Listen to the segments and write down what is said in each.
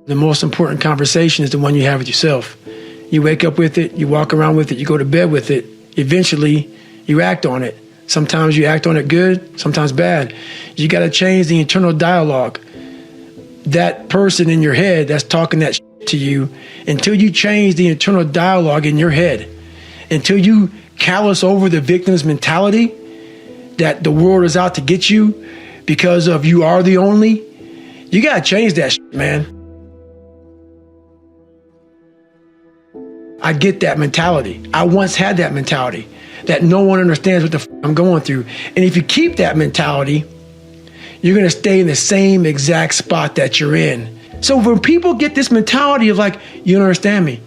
The most important conversation is the one you have with yourself. You wake up with it, you walk around with it, you go to bed with it. Eventually, you act on it. Sometimes you act on it good, sometimes bad. You got to change the internal dialogue. That person in your head that's talking that shit to you, until you change the internal dialogue in your head, until you callous over the victim's mentality that the world is out to get you because of you are the only, you got to change that shit, man. I get that mentality. I once had that mentality that no one understands what the f I'm going through. And if you keep that mentality, you're going to stay in the same exact spot that you're in. So when people get this mentality of like, you don't understand me,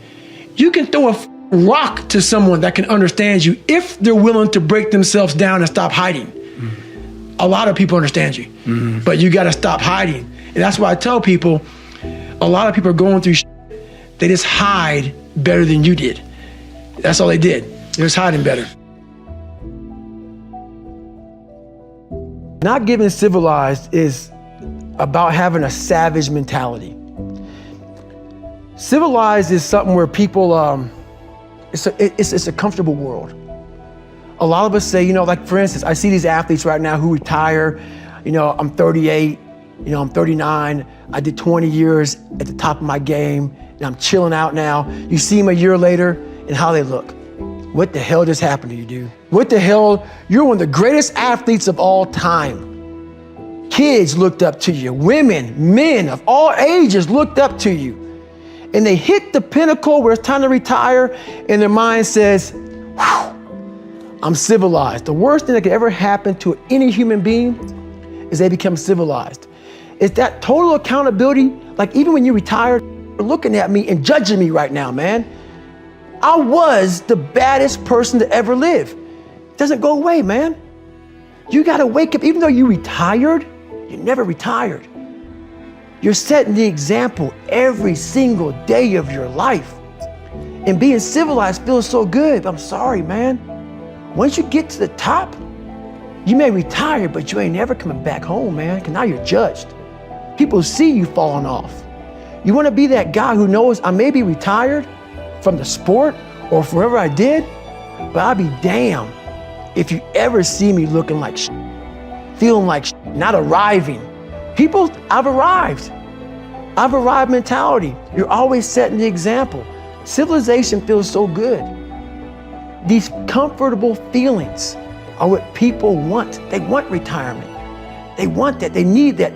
you can throw a rock to someone that can understand you if they're willing to break themselves down and stop hiding. Mm-hmm. A lot of people understand you, but you got to stop hiding. And that's why I tell people, a lot of people are going through shit. They just hide better than you did. That's all they did. They're just hiding better. Not getting civilized is about having a savage mentality. Civilized is something where people, it's a comfortable world. A lot of us say, you know, like for instance, I see these athletes right now who retire, you know, I'm 38, you know, I'm 39, I did 20 years at the top of my game, and I'm chilling out now. You see them a year later and how they look. What the hell just happened to you, dude? What the hell? You're one of the greatest athletes of all time. Kids looked up to you. Women, men of all ages looked up to you. And they hit the pinnacle where it's time to retire, and their mind says, whew, I'm civilized. The worst thing that could ever happen to any human being is they become civilized. It's that total accountability. Like even when you retired, you're looking at me and judging me right now, man. I was the baddest person to ever live. It doesn't go away, man. You gotta wake up, even though you retired, you never retired. You're setting the example every single day of your life. And being civilized feels so good. I'm sorry, man. Once you get to the top, you may retire, but you ain't never coming back home, man, because now you're judged. People see you falling off. You wanna be that guy who knows I may be retired from the sport or wherever I did, but I'll be damned if you ever see me looking like shit, feeling like shit, not arriving. People, I've arrived mentality. You're always setting the example. Civilization feels so good. These comfortable feelings are what people want. They want retirement. They want that, they need that.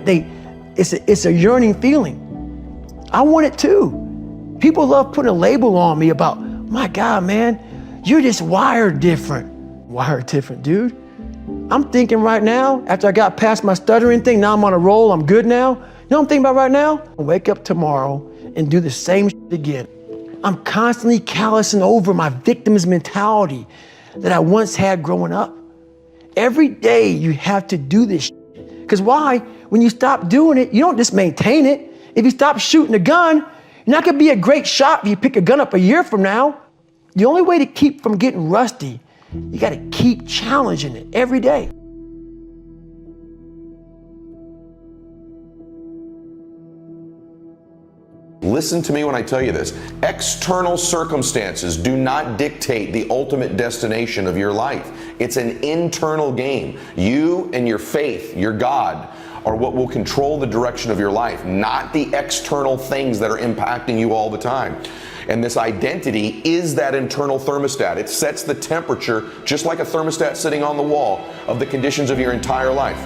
It's a yearning feeling. I want it too. People love putting a label on me about, my God, man, you're just wired different. Wired different, dude. I'm thinking right now, after I got past my stuttering thing, now I'm on a roll, I'm good now. You know what I'm thinking about right now? I'll wake up tomorrow and do the same shit again. I'm constantly callousing over my victim's mentality that I once had growing up. Every day you have to do this shit. Because why? When you stop doing it, you don't just maintain it. If you stop shooting a gun, you're not gonna be a great shot if you pick a gun up a year from now. The only way to keep from getting rusty, you gotta keep challenging it every day. Listen to me when I tell you this. External circumstances do not dictate the ultimate destination of your life. It's an internal game. You and your faith, your God, are what will control the direction of your life, not the external things that are impacting you all the time. And this identity is that internal thermostat. It sets the temperature, just like a thermostat sitting on the wall, of the conditions of your entire life.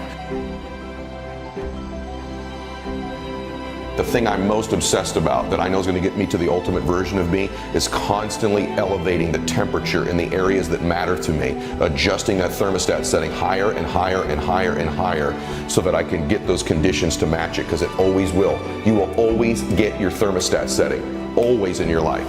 The thing I'm most obsessed about that I know is going to get me to the ultimate version of me is constantly elevating the temperature in the areas that matter to me, adjusting that thermostat, setting higher and higher and higher and higher so that I can get those conditions to match it, because it always will. You will always get your thermostat setting, always in your life.